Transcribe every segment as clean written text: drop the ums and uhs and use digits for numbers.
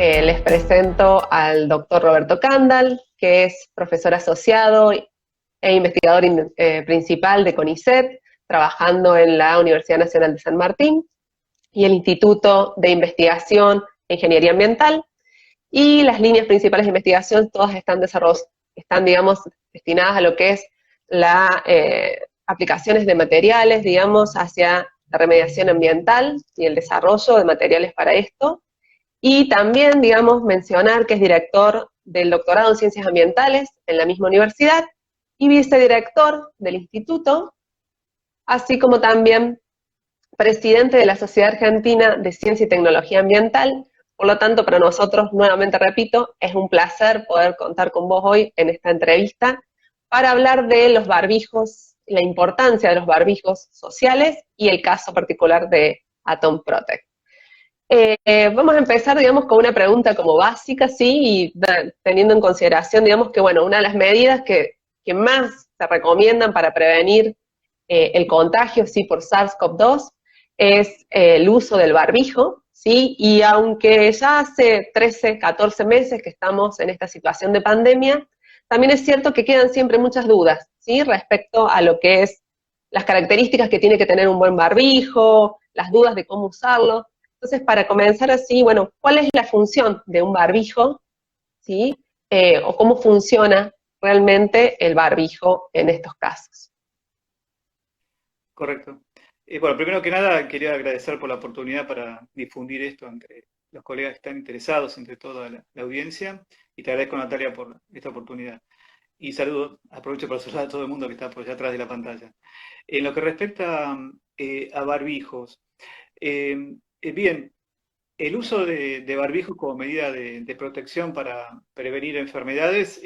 Les presento al doctor Roberto Candal, que es profesor asociado e investigador principal de CONICET, trabajando en la Universidad Nacional de San Martín y el Instituto de Investigación e Ingeniería Ambiental. Y las líneas principales de investigación todas están digamos, destinadas a lo que es la aplicaciones de materiales, digamos, hacia la remediación ambiental y el desarrollo de materiales para esto. Y también, digamos, mencionar que es director del doctorado en Ciencias Ambientales en la misma universidad y vicedirector del instituto, así como también presidente de la Sociedad Argentina de Ciencia y Tecnología Ambiental. Por lo tanto, para nosotros, nuevamente repito, es un placer poder contar con vos hoy en esta entrevista para hablar de los barbijos, la importancia de los barbijos sociales y el caso particular de Atom Protect. Vamos a empezar, digamos, con una pregunta como básica, ¿sí? Y teniendo en consideración, digamos, que, bueno, una de las medidas que más se recomiendan para prevenir el contagio, ¿sí? Por SARS-CoV-2 es el uso del barbijo, ¿sí? Y aunque ya hace 13, 14 meses que estamos en esta situación de pandemia, también es cierto que quedan siempre muchas dudas, ¿sí? Respecto a lo que es las características que tiene que tener un buen barbijo, las dudas de cómo usarlo. Entonces, para comenzar así, bueno, ¿cuál es la función de un barbijo? ¿Sí? O cómo funciona realmente el barbijo en estos casos. Correcto. Bueno, primero que nada, quería agradecer por la oportunidad para difundir esto entre los colegas que están interesados, entre toda la audiencia, y te agradezco, Natalia, por esta oportunidad. Y saludo, aprovecho para saludar a todo el mundo que está por allá atrás de la pantalla. En lo que respecta a barbijos, bien, el uso de barbijos como medida de protección para prevenir enfermedades,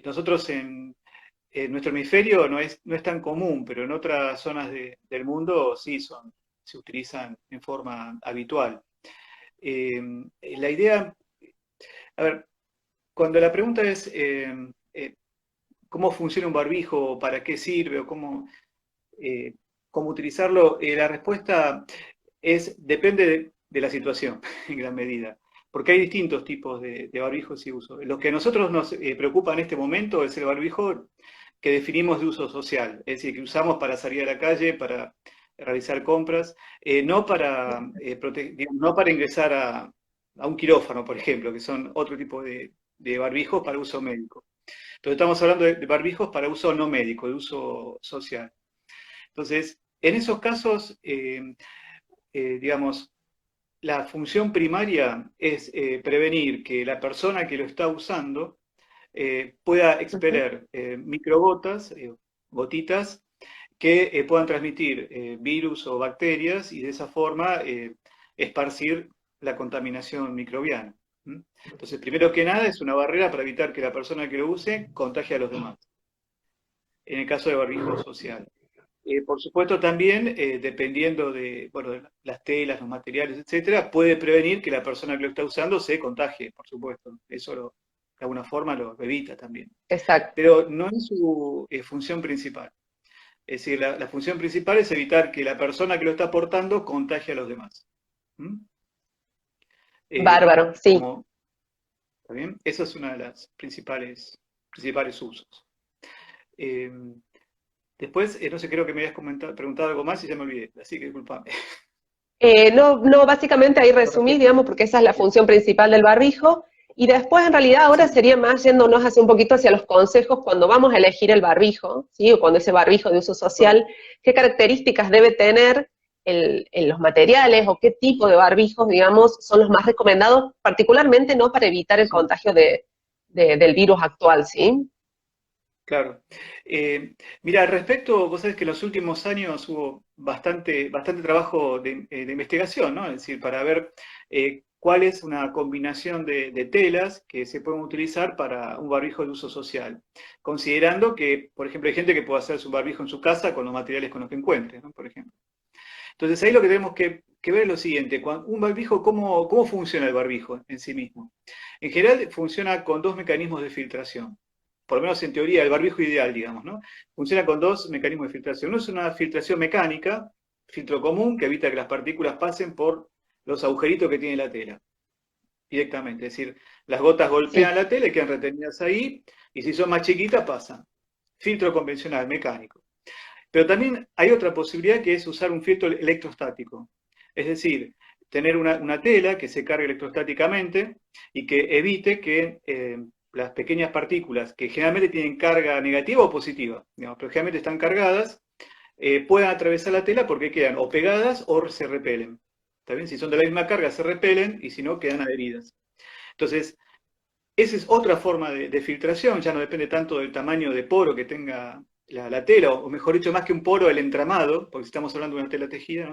nosotros en nuestro hemisferio no es tan común, pero en otras zonas del mundo sí se utilizan en forma habitual. La idea, a ver, cuando la pregunta es cómo funciona un barbijo, para qué sirve o eh, cómo utilizarlo, la respuesta depende de la situación en gran medida. Porque hay distintos tipos de barbijos y uso. Lo que a nosotros nos preocupa en este momento es el barbijo que definimos de uso social, es decir, que usamos para salir a la calle, para realizar compras, no para ingresar a un quirófano, por ejemplo, que son otro tipo de barbijos para uso médico. Entonces estamos hablando de barbijos para uso no médico, de uso social. Entonces, en esos casos, digamos, la función primaria es prevenir que la persona que lo está usando pueda expeler microgotas, gotitas, que puedan transmitir virus o bacterias y de esa forma esparcir la contaminación microbiana. Entonces, primero que nada, es una barrera para evitar que la persona que lo use contagie a los demás, en el caso de barbijo social. Por supuesto, también, dependiendo bueno, de las telas, los materiales, etcétera, puede prevenir que la persona que lo está usando se contagie, por supuesto. Eso de alguna forma lo evita también. Exacto. Pero no es su función principal. Es decir, la función principal es evitar que la persona que lo está portando contagie a los demás. ¿Mm? Bárbaro, sí. ¿Está bien? Esa es una de las principales usos. Eh, Después, no sé, creo que me habías preguntado algo más y ya me olvidé, así que disculpame. No, básicamente ahí resumí, digamos, porque esa es la función principal del barbijo. Y después, en realidad, ahora sería más yéndonos hacia un poquito hacia los consejos cuando vamos a elegir el barbijo, ¿sí? O cuando ese barbijo de uso social, qué características debe tener en los materiales o qué tipo de barbijos, digamos, son los más recomendados, particularmente no para evitar el contagio del virus actual, ¿sí? Claro. Mira, al respecto, vos sabés que en los últimos años hubo bastante trabajo de investigación, ¿no? Es decir, para ver cuál es una combinación de telas que se pueden utilizar para un barbijo de uso social, considerando que, por ejemplo, hay gente que puede hacer su barbijo en su casa con los materiales con los que encuentre, ¿no? Por ejemplo. Entonces ahí lo que tenemos que ver es lo siguiente, un barbijo, ¿cómo funciona el barbijo en sí mismo? En general funciona con dos mecanismos de filtración, por lo menos en teoría, el barbijo ideal, digamos, ¿no? Funciona con dos mecanismos de filtración. Uno es una filtración mecánica, filtro común, que evita que las partículas pasen por los agujeritos que tiene la tela. directamente. Es decir, las gotas golpean la tela y quedan retenidas ahí, y si son más chiquitas pasan. Filtro convencional, mecánico. Pero también hay otra posibilidad que es usar un filtro electrostático. Es decir, tener una tela que se cargue electrostáticamente y que evite que las pequeñas partículas, que generalmente tienen carga negativa o positiva, digamos, pero generalmente están cargadas, puedan atravesar la tela porque quedan o pegadas o se repelen. ¿Está bien? Si son de la misma carga se repelen y si no quedan adheridas. Entonces, esa es otra forma de filtración, ya no depende tanto del tamaño de poro que tenga la tela, o mejor dicho, más que un poro, el entramado, porque si estamos hablando de una tela tejida,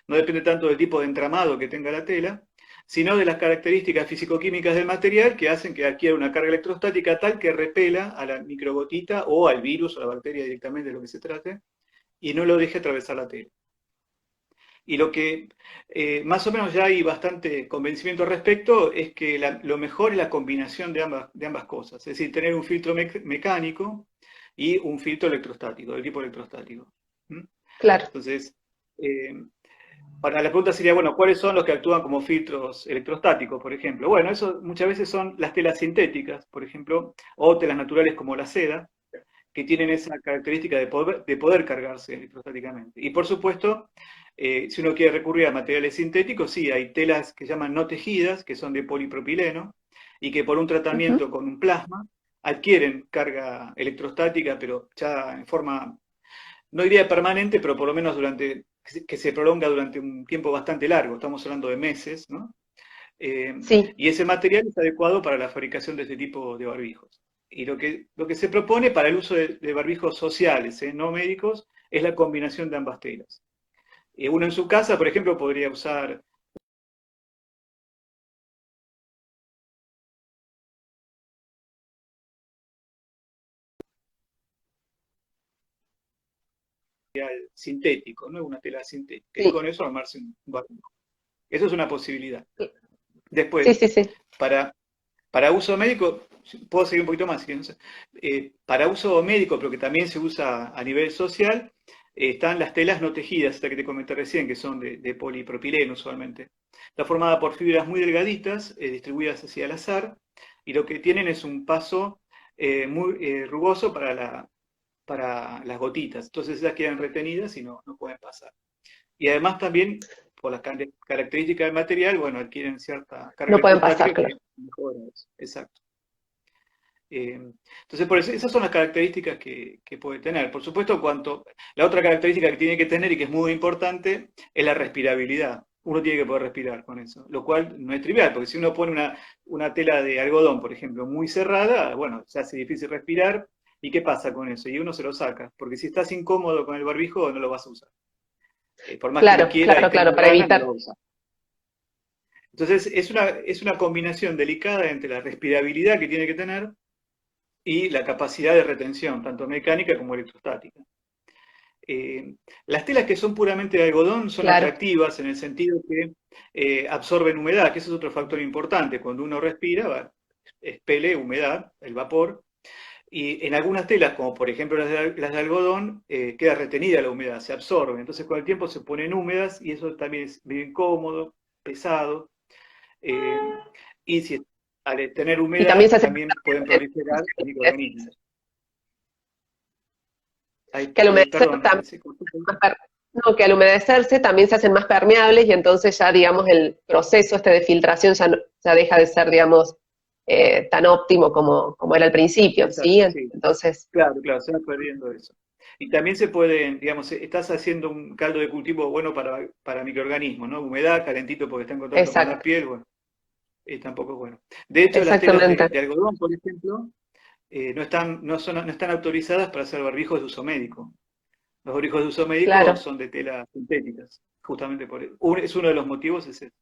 no depende tanto del tipo de entramado que tenga la tela, sino de las características físico-químicas del material que hacen que adquiera una carga electrostática tal que repela a la microgotita o al virus o a la bacteria directamente de lo que se trate, y no lo deje atravesar la tela. Y lo que más o menos ya hay bastante convencimiento al respecto es que lo mejor es la combinación de ambas cosas, es decir, tener un filtro mecánico y un filtro electrostático, del tipo electrostático. ¿Mm? Claro. Entonces, ahora la pregunta sería, bueno, ¿cuáles son los que actúan como filtros electrostáticos, por ejemplo? Bueno, eso muchas veces son las telas sintéticas, por ejemplo, o telas naturales como la seda, que tienen esa característica de poder cargarse electrostáticamente. Y por supuesto, si uno quiere recurrir a materiales sintéticos, sí, hay telas que llaman no tejidas, que son de polipropileno, y que por un tratamiento con un plasma adquieren carga electrostática, pero ya en forma, no diría permanente, pero por lo menos que se prolonga durante un tiempo bastante largo, estamos hablando de meses, ¿no? Sí. Y ese material es adecuado para la fabricación de este tipo de barbijos. Y lo que se propone para el uso de barbijos sociales, no médicos, es la combinación de ambas telas. Uno en su casa, por ejemplo, podría usar sintético, ¿no? Una tela sintética, y Sí. con eso armarse un barbijo. Eso es una posibilidad. Sí, Después, sí, sí. para uso médico, puedo seguir un poquito más, no sé. Para uso médico, pero que también se usa a nivel social, están las telas no tejidas, esta que te comenté recién, que son de polipropileno usualmente. Está formada por fibras muy delgaditas, distribuidas hacia el azar, y lo que tienen es un paso muy rugoso para las gotitas. Entonces esas quedan retenidas y no pueden pasar. Y además también, por las características del material, bueno, adquieren cierta carga No pueden pasar, electrostática claro. que mejora eso. Exacto. Entonces, por eso, esas son las características que puede tener. Por supuesto, la otra característica que tiene que tener y que es muy importante es la respirabilidad. Uno tiene que poder respirar con eso, lo cual no es trivial, porque si uno pone una tela de algodón, por ejemplo, muy cerrada, bueno, se hace difícil respirar. ¿Y qué pasa con eso? Y uno se lo saca, porque si estás incómodo con el barbijo, no lo vas a usar. Por más que uno Claro, quiera y claro, tenga claro, para ganas, no lo evitar. va a usar. Entonces, es una combinación delicada entre la respirabilidad que tiene que tener y la capacidad de retención, tanto mecánica como electrostática. Las telas que son puramente de algodón son Claro. atractivas en el sentido que absorben humedad, que ese es otro factor importante. Cuando uno respira, expele humedad, el vapor, y en algunas telas, como por ejemplo las de algodón, queda retenida la humedad, se absorbe. Entonces con el tiempo se ponen húmedas y eso también es bien incómodo, pesado. Y si al tener Y también humedad, se hace también pueden proliferar microorganismos. que al humedecer Perdón, también se cortó un poquito. más no, que al humedecerse también se hacen más permeables y entonces ya, digamos, el proceso este de filtración ya deja de ser, digamos, tan óptimo como era al principio, Exacto, ¿sí? sí. Entonces, Claro, se va perdiendo eso. Y también se pueden, digamos, estás haciendo un caldo de cultivo bueno para microorganismos, ¿no? Humedad, calentito porque está en contacto con la exacto, piel, bueno, tampoco es bueno. De hecho, las telas exactamente. de algodón, por ejemplo, no están autorizadas para hacer barbijos de uso médico. Los barbijos de uso médico Claro. son de telas sintéticas, justamente por eso. Es uno de los motivos, es ese,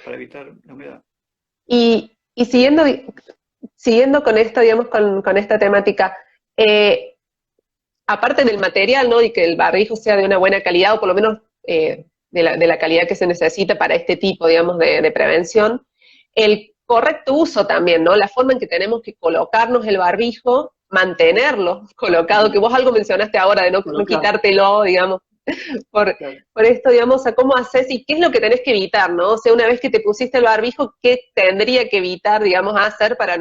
para evitar la humedad. Y siguiendo con esto, digamos, con esta temática, eh, aparte del material, ¿no? Y que el barbijo sea de una buena calidad, o por lo menos de la calidad que se necesita para este tipo, digamos, de prevención, el correcto uso también, ¿no? La forma en que tenemos que colocarnos el barbijo, mantenerlo colocado, que vos algo mencionaste ahora, de no Colocar. quitártelo, digamos, por, Claro. por esto, digamos, a cómo haces y qué es lo que tenés que evitar, ¿no? O sea, una vez que te pusiste el barbijo, ¿qué tendría que evitar, digamos, hacer para,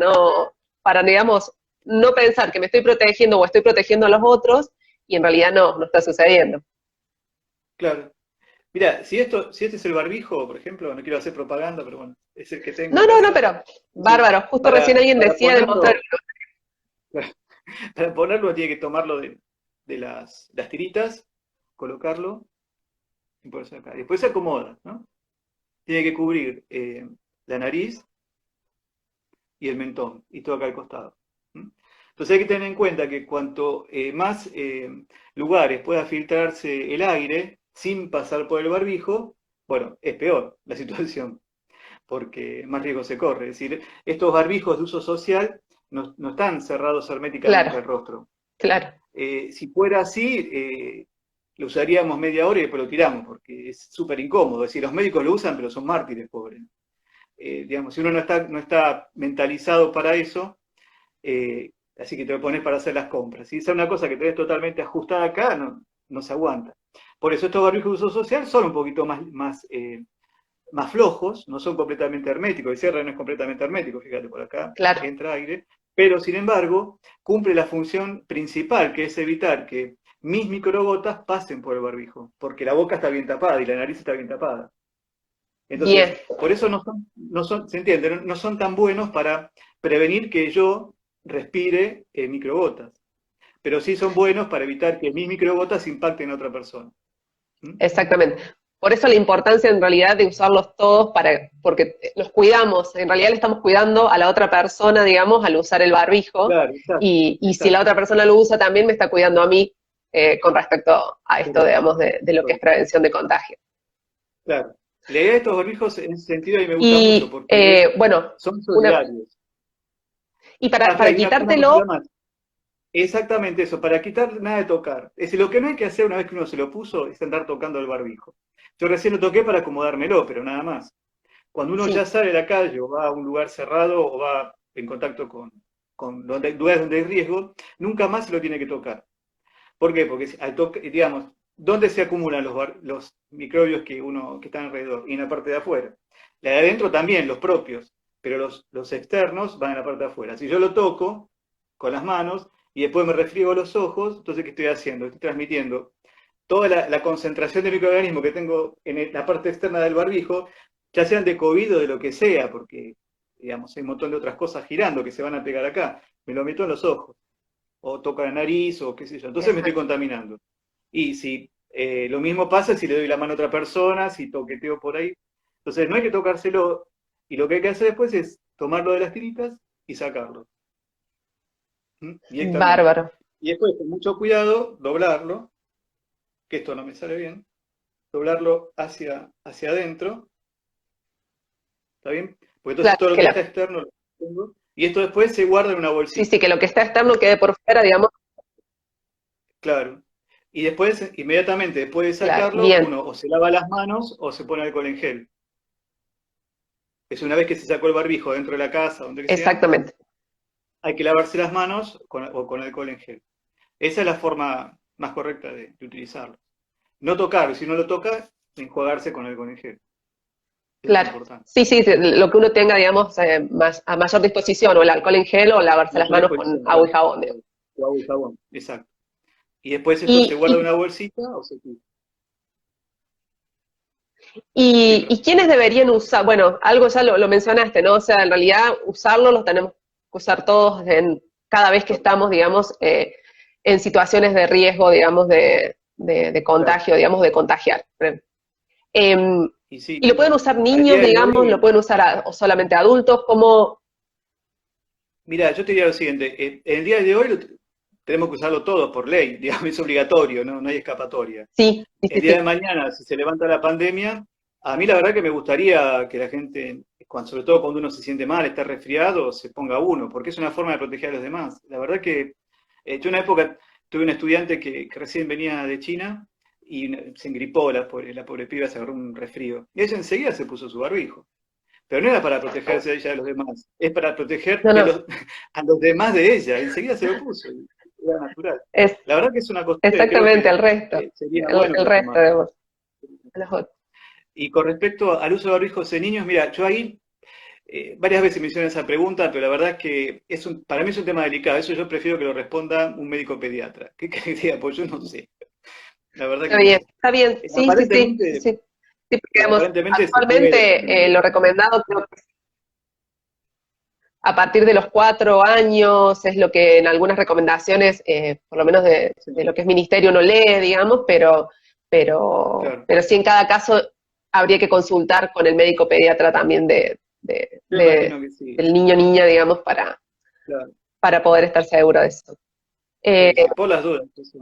digamos, no pensar que me estoy protegiendo o estoy protegiendo a los otros y en realidad no está sucediendo? Claro. Mira, si este es el barbijo, por ejemplo, no quiero hacer propaganda, pero bueno, es el que tengo en No, casa. pero Entonces, bárbaro. Justo recién alguien para decía de mostrar. ponerlo, para ponerlo tiene que tomarlo de las tiritas, colocarlo y ponerse acá. Después se acomoda, ¿no? Tiene que cubrir la nariz y el mentón, y todo acá al costado. ¿Mm? Entonces hay que tener en cuenta que cuanto más lugares pueda filtrarse el aire sin pasar por el barbijo, bueno, es peor la situación, porque más riesgo se corre. Es decir, estos barbijos de uso social no están cerrados herméticamente Claro, al rostro. claro. Si fuera así, lo usaríamos media hora y después lo tiramos, porque es súper incómodo. Es decir, los médicos lo usan, pero son mártires, pobres. Digamos, si uno no está mentalizado para eso, así que te lo pones para hacer las compras. Si es una cosa que tenés totalmente ajustada acá, no se aguanta. Por eso estos barbijos de uso social son un poquito más flojos, no son completamente herméticos, el cierre no es completamente hermético, fíjate por acá, Claro. entra aire, pero sin embargo cumple la función principal, que es evitar que mis microgotas pasen por el barbijo, porque la boca está bien tapada y la nariz está bien tapada. Bien. Entonces, por eso no son, ¿se entiende? No son tan buenos para prevenir que yo respire microgotas, pero sí son buenos para evitar que mis microgotas impacten a otra persona. ¿Mm? Exactamente. Por eso la importancia en realidad de usarlos todos porque los cuidamos, en realidad le estamos cuidando a la otra persona, digamos, al usar el barbijo, Claro, exacto, y si la exacto. otra persona lo usa también me está cuidando a mí con respecto a esto, Correcto, digamos, de lo que es correcto. prevención de contagio. Claro. La idea de estos barbijos en ese sentido a mí me gusta mucho Y porque bueno, son una, solidarios. y Ah, para claro, y una cosita quitártelo, más. Exactamente eso, para quitar nada de tocar. Es decir, lo que no hay que hacer una vez que uno se lo puso es andar tocando el barbijo. Yo recién lo toqué para acomodármelo, pero nada más. Cuando uno ya sí, sale a la calle o va a un lugar cerrado o va en contacto con lugares donde hay riesgo, nunca más se lo tiene que tocar. ¿Por qué? Porque al toque, digamos, ¿dónde se acumulan los microbios que están alrededor? Y en la parte de afuera. La de adentro también, los propios, pero los externos van en la parte de afuera. Si yo lo toco con las manos y después me refriego los ojos, entonces ¿qué estoy haciendo? Estoy transmitiendo toda la concentración de microorganismos que tengo en la parte externa del barbijo, ya sean de COVID o de lo que sea, porque, digamos, hay un montón de otras cosas girando que se van a pegar acá. Me lo meto en los ojos o toca la nariz o qué sé yo. Entonces me estoy exacto. contaminando. Y si lo mismo pasa si le doy la mano a otra persona, si toqueteo por ahí. Entonces no hay que tocárselo. Y lo que hay que hacer después es tomarlo de las tiritas y sacarlo. ¿Mm? Directamente. Bárbaro. Y después, con mucho cuidado, doblarlo, que esto no me sale bien, doblarlo hacia adentro, ¿está bien? Porque entonces Claro, todo lo que está externo lo tengo. Y esto después se guarda en una sí, sí, bolsita. que lo que está externo quede por fuera, digamos, Claro. Y después, inmediatamente después de claro, sacarlo, bien, uno o se lava las manos o se pone alcohol en gel. Es una vez que se sacó el barbijo dentro de la casa, donde que sea, exactamente. hay que lavarse las manos o con alcohol en gel. Esa es la forma más correcta de utilizarlo. No tocarlo, si no lo toca, enjuagarse con alcohol en gel. Eso es Claro. importante. Sí, sí, lo que uno tenga, digamos, a mayor disposición, o el alcohol en gel o lavarse las Mayor manos con exposición, agua claro. y jabón, digamos. O agua y jabón, exacto. Y después esto se Y, guarda en y, una bolsita o se tira. Sí, y pero quiénes deberían usar, bueno, algo ya lo mencionaste, ¿no? O sea, en realidad usarlo lo tenemos que usar todos cada vez que estamos, digamos, en situaciones de riesgo, digamos, de claro. contagio, digamos, de contagiar. Em, Y sí, y lo pueden usar al niños, día de digamos, lo hoy, pueden usar o solamente adultos, como, mira, yo te diría lo siguiente, en el día de hoy tenemos que usarlo todos por ley, digamos, es obligatorio, no hay escapatoria. sí, sí, El sí, día de sí, mañana, si se levanta la pandemia, a mí la verdad que me gustaría que la gente, sobre todo cuando uno se siente mal, está resfriado, se ponga uno, porque es una forma de proteger a los demás. La verdad que yo en una época tuve un estudiante que recién venía de China y se engripó, la pobre piba se agarró un resfrío. Y ella enseguida se puso su barbijo. Pero no era para protegerse a ella de los demás, es para proteger no, no, a los demás de ella. Enseguida se lo puso. seguridad natural. Es La verdad que es una costumbre que creo exactamente que el resto, sería bueno el que resto, tomara. digamos, los otros. Y con respecto al uso de barbijos en niños, mira, yo ahí varias veces me hicieron esa pregunta, pero la verdad es que para mí es un tema delicado. Eso yo prefiero que lo responda un médico pediatra. ¿Qué querés que diga? Pues yo no sé. La verdad que no sé. Está bien, sí, sí, sí, sí, Aparentemente, sí. Sí, porque digamos, aparentemente se actualmente lo recomendado creo que a partir de los 4 años es lo que en algunas recomendaciones, por lo menos sí, de lo que es ministerio, uno lee, digamos, claro. pero sí en cada caso habría que consultar con el médico pediatra también Yo imagino que sí, del niño o niña, digamos, claro. para poder estar seguro de eso. Eh, Sí, sí, por las dudas. Eso.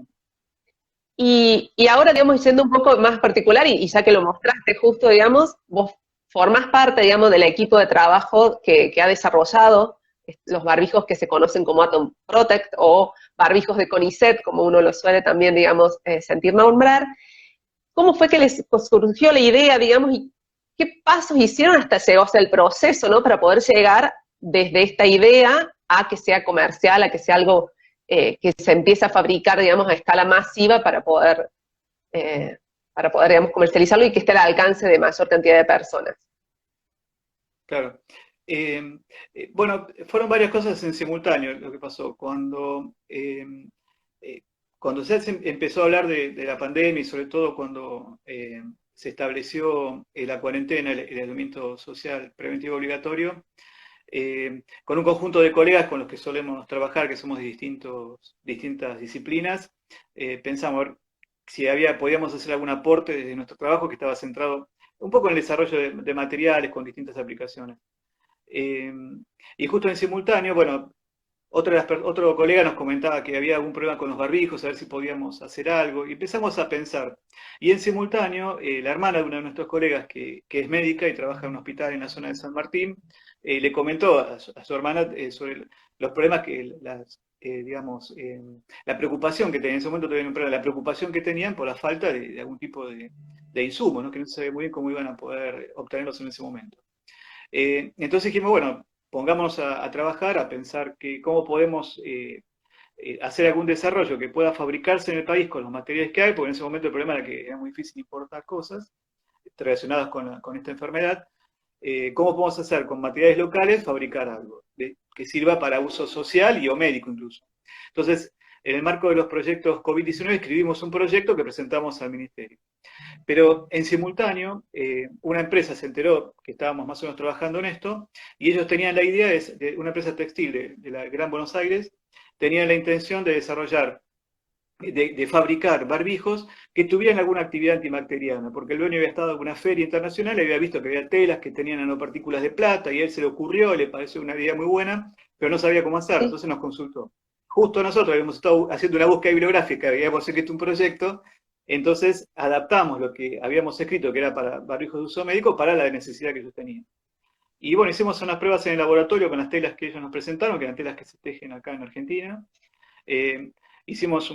y ahora, digamos, yendo un poco más particular, y ya que lo mostraste justo, digamos, vos formás parte, digamos, del equipo de trabajo que ha desarrollado los barbijos que se conocen como Atom Protect o barbijos de CONICET, como uno lo suele también, digamos, sentir nombrar. ¿Cómo fue que les surgió la idea, digamos, y qué pasos hicieron hasta llegó hasta el proceso, ¿no? Para poder llegar desde esta idea a que sea comercial, a que sea algo que se empiece a fabricar, digamos, a escala masiva digamos, comercializarlo y que esté al alcance de mayor cantidad de personas. Claro. Bueno, fueron varias cosas en simultáneo lo que pasó. Eh, cuando empezó a hablar de la pandemia y sobre todo cuando se estableció la cuarentena, el aislamiento social preventivo obligatorio, con un conjunto de colegas con los que solemos trabajar, que somos de distintas disciplinas, pensamos a ver si podíamos hacer algún aporte desde nuestro trabajo que estaba centrado un poco en el desarrollo de materiales con distintas aplicaciones. Eh, y justo en simultáneo, bueno, otro colega nos comentaba que había algún problema con los barbijos, a ver si podíamos hacer algo, y empezamos a pensar. Y en simultáneo, la hermana de uno de nuestros colegas, que es médica y trabaja en un hospital en la zona de San Martín, le comentó a su hermana sobre los problemas digamos, la preocupación que tenían, en ese momento tuvieron un problema, la preocupación que tenían por la falta de algún tipo de insumo, ¿no? Que no se sabía muy bien cómo iban a poder obtenerlos en ese momento. Entonces dijimos, bueno, pongámonos a trabajar, a pensar cómo podemos hacer algún desarrollo que pueda fabricarse en el país con los materiales que hay, porque en ese momento el problema era que era muy difícil importar cosas relacionadas con esta enfermedad. ¿Cómo podemos hacer con materiales locales fabricar algo que sirva para uso social y o médico incluso? Entonces, en el marco de los proyectos COVID-19 escribimos un proyecto que presentamos al Ministerio. Pero en simultáneo, una empresa se enteró que estábamos más o menos trabajando en esto, y ellos tenían la idea de una empresa textil de la Gran Buenos Aires, tenían la intención de desarrollar, de fabricar barbijos que tuvieran alguna actividad antibacteriana, porque el dueño había estado en una feria internacional y había visto que había telas que tenían nanopartículas de plata, y a él se le ocurrió, le pareció una idea muy buena, pero no sabía cómo hacerlo, Sí, entonces nos consultó. Justo nosotros habíamos estado haciendo una búsqueda bibliográfica, habíamos escrito un proyecto, entonces adaptamos lo que habíamos escrito, que era para barbijos de uso médico, para la necesidad que ellos tenían. Y bueno, hicimos unas pruebas en el laboratorio con las telas que ellos nos presentaron, que eran telas que se tejen acá en Argentina. Eh, hicimos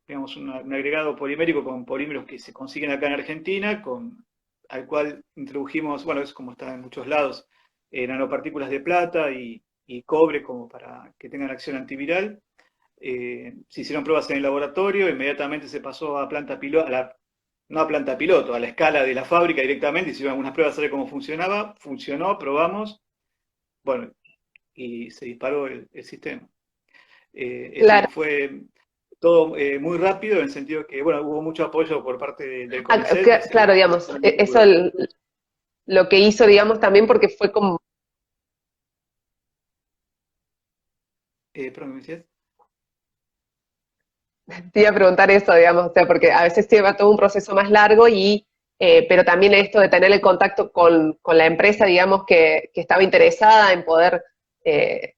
digamos, un agregado polimérico con polímeros que se consiguen acá en Argentina, al cual introdujimos, bueno, es como está en muchos lados, nanopartículas de plata y cobre como para que tengan acción antiviral. Se hicieron pruebas en el laboratorio, inmediatamente se pasó a planta piloto, no a planta piloto, a la escala de la fábrica directamente, hicieron algunas pruebas a ver cómo funcionaba, funcionó, probamos, bueno, y se disparó el sistema. claro. Fue todo muy rápido en el sentido que, bueno, hubo mucho apoyo por parte del CONICET, que es Claro, digamos, el eso laboratorio. lo que hizo, digamos, también porque fue como, ¿Perdón, me decías? te iba a preguntar eso, digamos, o sea, porque a veces lleva todo un proceso más largo pero también esto de tener el contacto con la empresa, digamos, que estaba interesada en poder eh,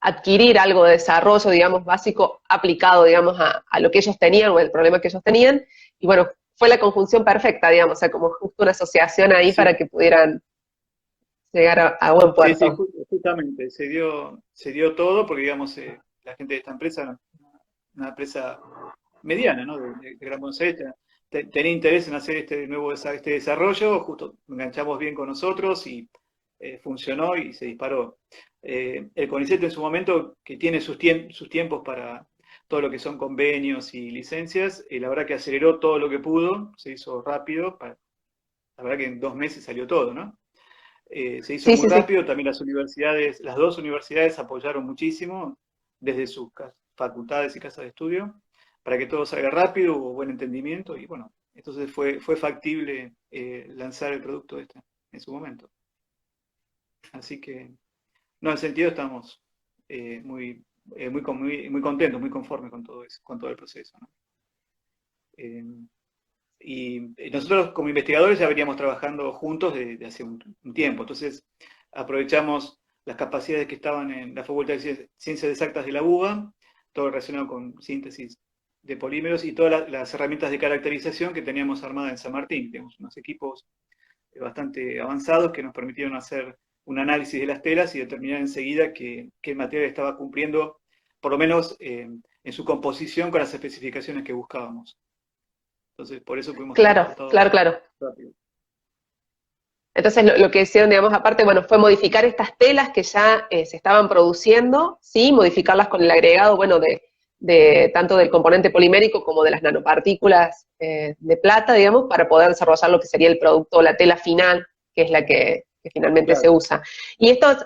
adquirir algo de desarrollo, digamos, básico aplicado, digamos, a lo que ellos tenían o el problema que ellos tenían. Y bueno, fue la conjunción perfecta, digamos, o sea, como justo una asociación ahí para Sí, que pudieran llegar a buen sí, sí, puerto. justamente, se dio todo porque, digamos, la gente de esta empresa, una empresa mediana, ¿no? De Gran Buenos Aires, tenía interés en hacer este desarrollo, justo enganchamos bien con nosotros y funcionó y se disparó. El CONICET en su momento, que tiene sus tiempos todo lo que son convenios y licencias, la verdad que aceleró todo lo que pudo, se hizo rápido, la verdad que en 2 meses salió todo, ¿no? Se hizo Sí, muy sí, sí. rápido, también las universidades, las 2 universidades apoyaron muchísimo desde sus facultades y casas de estudio para que todo salga rápido, hubo buen entendimiento y bueno, entonces fue factible lanzar el producto en su momento. Así que, no, en sentido estamos muy contentos, muy conformes con todo eso, con todo el proceso, ¿no? Eh, y nosotros como investigadores ya veníamos trabajando juntos desde hace un tiempo, entonces aprovechamos las capacidades que estaban en la Facultad de Ciencias Exactas de la UBA, todo relacionado con síntesis de polímeros y todas las herramientas de caracterización que teníamos armadas en San Martín. Tenemos unos equipos bastante avanzados que nos permitieron hacer un análisis de las telas y determinar enseguida que el material estaba cumpliendo, por lo menos en su composición, con las especificaciones que buscábamos. Entonces, por eso pudimos tener Claro, resultados claro, claro. rápidos. Entonces lo que hicieron, digamos, aparte, bueno, fue modificar estas telas que ya se estaban produciendo, sí, modificarlas con el agregado, bueno, de tanto del componente polimérico como de las nanopartículas de plata, digamos, para poder desarrollar lo que sería el producto, la tela final, que es la que finalmente se Claro, usa. Y estos,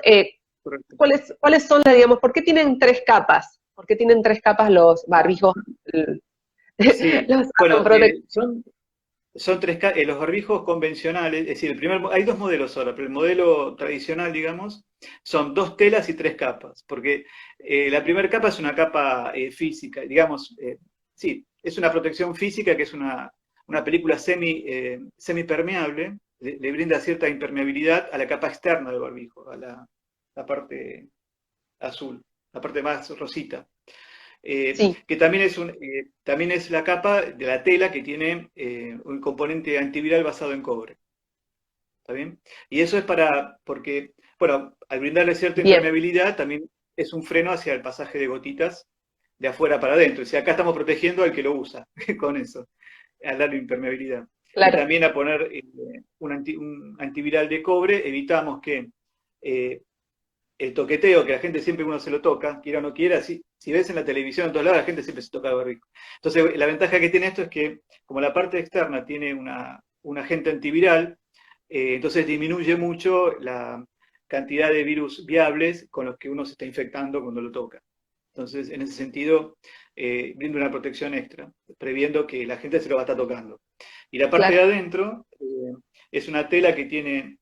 correcto. ¿cuáles son las, digamos, por qué tienen 3 capas? ¿Por qué tienen 3 capas los barbijos, Sí, los bueno, protectores? son los barbijos convencionales, es decir, hay 2 modelos ahora, pero el modelo tradicional, digamos, son 2 telas y 3 capas, porque la primera capa es una capa física, digamos, sí, es una protección física que es una película semipermeable, le brinda cierta impermeabilidad a la capa externa del barbijo, a la parte azul, la parte más rosita. Sí, Que también es la capa de la tela que tiene un componente antiviral basado en cobre. ¿Está bien? Y eso es porque, bueno, al brindarle cierta bien, impermeabilidad, también es un freno hacia el pasaje de gotitas de afuera para adentro. O sea, acá estamos protegiendo al que lo usa con eso, al darle impermeabilidad. Y claro, también a poner un antiviral de cobre, evitamos que eh, el toqueteo, que la gente siempre uno se lo toca, quiera o no quiera, si ves en la televisión en todos lados, la gente siempre se toca el barbijo. Entonces, la ventaja que tiene esto es que, como la parte externa tiene un agente antiviral, entonces disminuye mucho la cantidad de virus viables con los que uno se está infectando cuando lo toca. Entonces, en ese sentido, brinda una protección extra, previendo que la gente se lo va a estar tocando. Y la parte de claro. adentro es una tela que tiene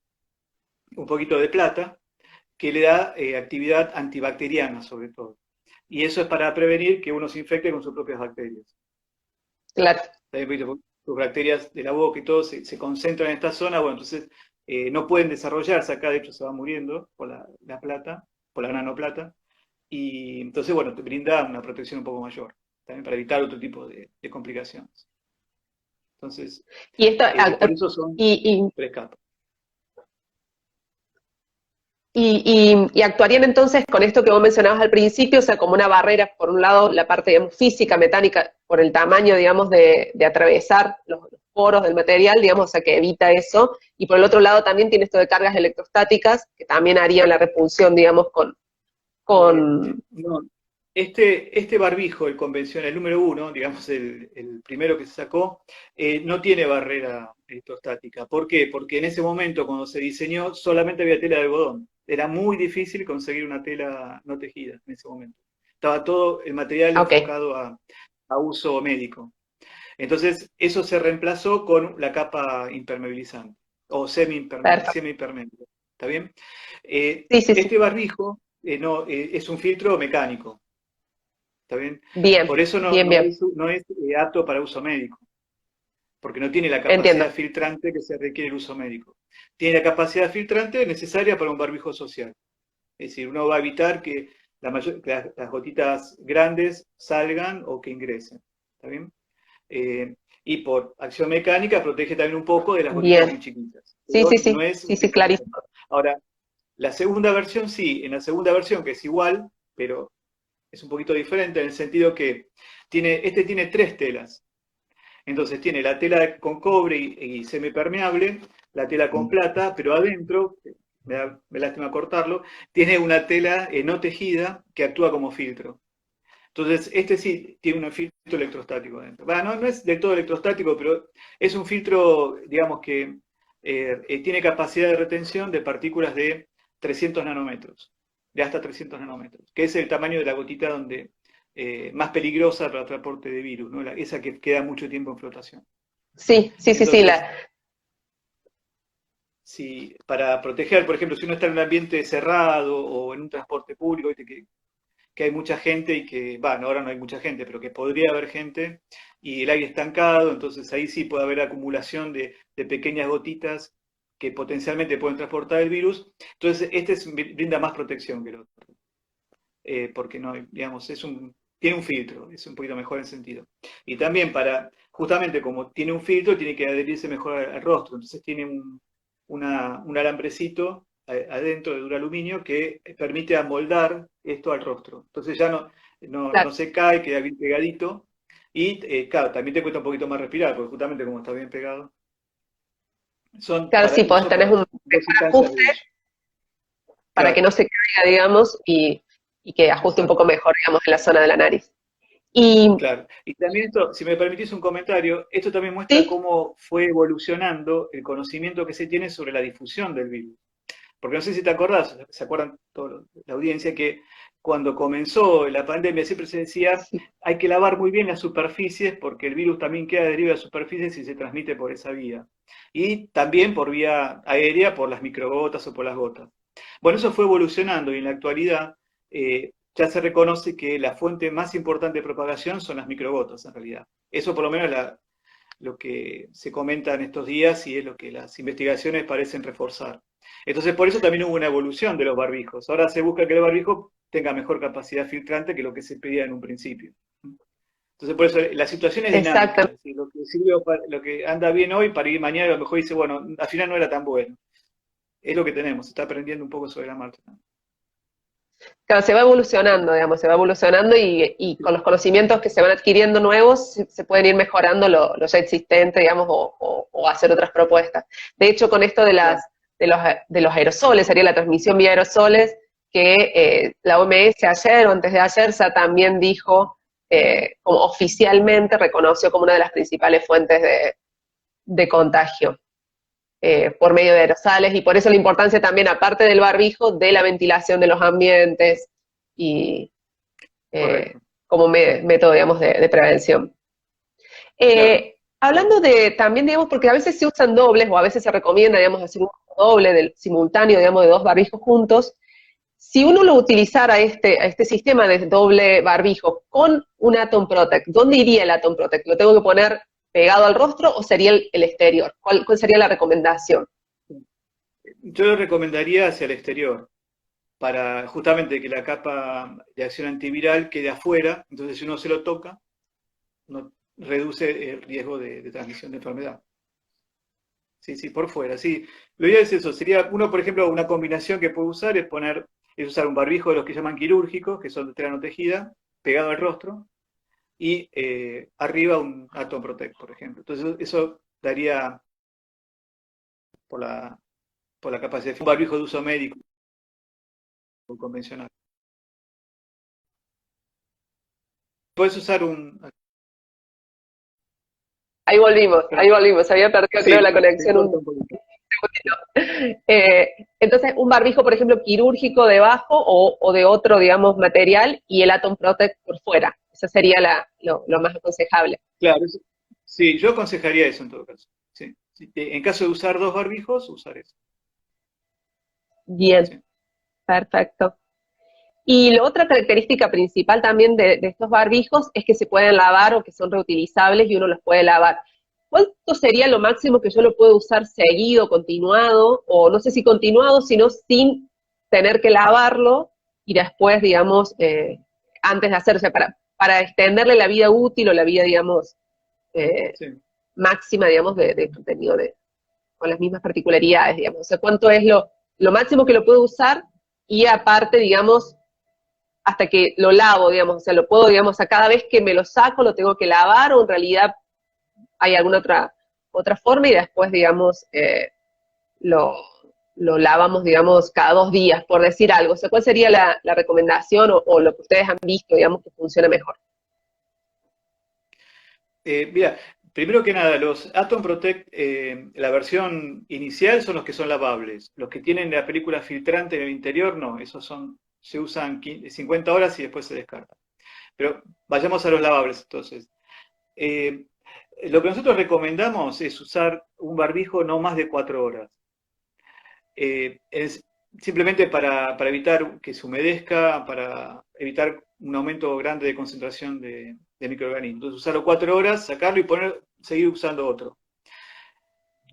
un poquito de plata, que le da actividad antibacteriana sobre todo. Y eso es para prevenir que uno se infecte con sus propias bacterias. Claro, También sus bacterias de la boca y todo se concentran en esta zona, bueno, entonces no pueden desarrollarse acá, de hecho se van muriendo por la plata, por la nanoplata, y entonces, bueno, te brinda una protección un poco mayor, también para evitar otro tipo de complicaciones. Entonces, y esto, por eso son y, 3 capas. y actuarían entonces con esto que vos mencionabas al principio, o sea, como una barrera, por un lado, la parte, digamos, física, mecánica, por el tamaño, digamos, de atravesar los poros del material, digamos, o sea, que evita eso, y por el otro lado también tiene esto de cargas electrostáticas, que también harían la repulsión, digamos, con No, este barbijo, el convencional, el número 1, digamos el primero que se sacó, no tiene barrera electrostática. ¿Por qué? Porque en ese momento, cuando se diseñó, solamente había tela de algodón. Era muy difícil conseguir una tela no tejida en ese momento. Estaba todo el material ok, enfocado a uso médico. Entonces, eso se reemplazó con la capa impermeabilizante, o perfecto. semi-impermeable. ¿Está bien? Sí, sí, sí, Este barbijo no, es un filtro mecánico. ¿Está bien? bien, Por eso bien, bien, no es apto para uso médico, porque no tiene la entiendo. capacidad filtrante que se requiere el uso médico. Tiene la capacidad filtrante necesaria para un barbijo social. Es decir, uno va a evitar que las gotitas grandes salgan o que ingresen. ¿Está bien? Y por acción mecánica protege también un poco de las gotitas muy Bien, chiquitas. sí, Pero sí, no sí, es sí, un sí, filtro clarísimo. mecánico. Ahora, la segunda versión sí, en la segunda versión que es igual, pero es un poquito diferente en el sentido que este tiene 3 telas. Entonces tiene la tela con cobre y semipermeable, la tela con plata, pero adentro, me lástima cortarlo, tiene una tela no tejida que actúa como filtro. Entonces, este sí tiene un filtro electrostático dentro. Bueno, no es del todo electrostático, pero es un filtro, digamos que tiene capacidad de retención de partículas de 300 nanómetros, de hasta 300 nanómetros, que es el tamaño de la gotita donde más peligrosa para el transporte de virus, ¿no? Esa que queda mucho tiempo en flotación. Sí, sí, sí, sí. Entonces, si para proteger, por ejemplo, si uno está en un ambiente cerrado o en un transporte público, ¿viste? Que hay mucha gente y que, bueno, ahora no hay mucha gente, pero que podría haber gente, y el aire estancado, entonces ahí sí puede haber acumulación de pequeñas gotitas que potencialmente pueden transportar el virus. Entonces, brinda más protección que el otro, porque no, digamos, tiene un filtro, es un poquito mejor en sentido. Y también justamente como tiene un filtro, tiene que adherirse mejor al rostro, entonces tiene un alambrecito adentro de duraluminio que permite amoldar esto al rostro. Entonces ya no Claro, se cae, queda bien pegadito. Y claro, también te cuesta un poquito más respirar, porque justamente como está bien pegado, son claro, para sí, podés uso tener para un no mejor sustancias ajuste de uso. para que Claro, no se caiga, digamos, y que ajuste un poco exacto. mejor, digamos, en la zona de la nariz. Y Claro. Y también esto, si me permitís un comentario, esto también muestra sí, cómo fue evolucionando el conocimiento que se tiene sobre la difusión del virus. Porque no sé si te acordás, se acuerdan toda la audiencia, que cuando comenzó la pandemia siempre se decía sí, hay que lavar muy bien las superficies porque el virus también queda adherido a las superficies y se transmite por esa vía. Y también por vía aérea, por las microgotas o por las gotas. Bueno, eso fue evolucionando y en la actualidad ya se reconoce que la fuente más importante de propagación son las microgotas en realidad. Eso por lo menos lo que se comenta en estos días y es lo que las investigaciones parecen reforzar. Entonces, por eso también hubo una evolución de los barbijos. Ahora se busca que el barbijo tenga mejor capacidad filtrante que lo que se pedía en un principio. Entonces, por eso la situación es dinámica. Es exactamente. decir, lo que anda bien hoy, para ir mañana a lo mejor dice, bueno, al final no era tan bueno. Es lo que tenemos, se está aprendiendo un poco sobre la marcha. Claro, se va evolucionando, digamos, se va evolucionando y con los conocimientos que se van adquiriendo nuevos se pueden ir mejorando lo ya existente, digamos, o hacer otras propuestas. De hecho, con esto Claro. de los aerosoles, sería la transmisión vía aerosoles, que la OMS ayer o antes de ayer ya también dijo, como oficialmente reconoció como una de las principales fuentes de contagio por medio de aerosales y por eso la importancia también, aparte del barbijo, de la ventilación de los ambientes y Correcto. como método, digamos, de prevención. Claro. Hablando de también, digamos, porque a veces se usan dobles o a veces se recomienda, digamos, hacer un doble del simultáneo, digamos, de dos barbijos juntos. Si uno lo utilizara a este sistema de doble barbijo con un Atom Protect, ¿dónde iría el Atom Protect? ¿Lo tengo que poner pegado al rostro o sería el exterior? ¿Cuál sería la recomendación? Yo lo recomendaría hacia el exterior, para justamente que la capa de acción antiviral quede afuera, entonces si uno se lo toca, no reduce el riesgo de transmisión de enfermedad. Sí, sí, por fuera, sí. Lo ideal es eso, sería uno, por ejemplo, una combinación que puede usar es usar un barbijo de los que llaman quirúrgicos, que son de tela no tejida, pegado al rostro, y arriba un Atom Protect, por ejemplo. Entonces eso daría por por la capacidad de un barbijo de uso médico o convencional. Puedes usar Ahí volvimos, había perdido creo sí, la se conexión corta un un poquito. segundito. Entonces, un barbijo, por ejemplo, quirúrgico debajo o de otro, digamos, material y el Atom Protect por fuera. Eso sería lo más aconsejable. Claro, sí, yo aconsejaría eso en todo caso. Sí, sí. En caso de usar dos barbijos, usar eso. Bien, Sí. perfecto. Y la otra característica principal también de estos barbijos es que se pueden lavar o que son reutilizables y uno los puede lavar. ¿Cuánto sería lo máximo que yo lo puedo usar seguido, continuado, o no sé si continuado, sino sin tener que lavarlo y después, digamos, antes de hacerse, para extenderle la vida útil o la vida, digamos, eh, Sí. máxima, digamos, de contenido con las mismas particularidades, digamos? O sea, ¿cuánto es lo máximo que lo puedo usar? Y aparte, digamos, hasta que lo lavo, digamos, o sea, lo puedo, digamos, a cada vez que me lo saco lo tengo que lavar o en realidad hay alguna otra forma y después, digamos, lo, lo lavamos, digamos, cada 2 días, por decir algo. O sea, ¿cuál sería la recomendación o lo que ustedes han visto, digamos, que funciona mejor? Mira, primero que nada, los Atom Protect, la versión inicial son los que son lavables. Los que tienen la película filtrante en el interior, no, esos son, se usan 50 horas y después se descartan. Pero vayamos a los lavables entonces. Eh, lo que nosotros recomendamos es usar un barbijo no más de 4 horas. Es simplemente para evitar que se humedezca, para evitar un aumento grande de concentración de microorganismos. Entonces, usarlo 4 horas, sacarlo y seguir usando otro.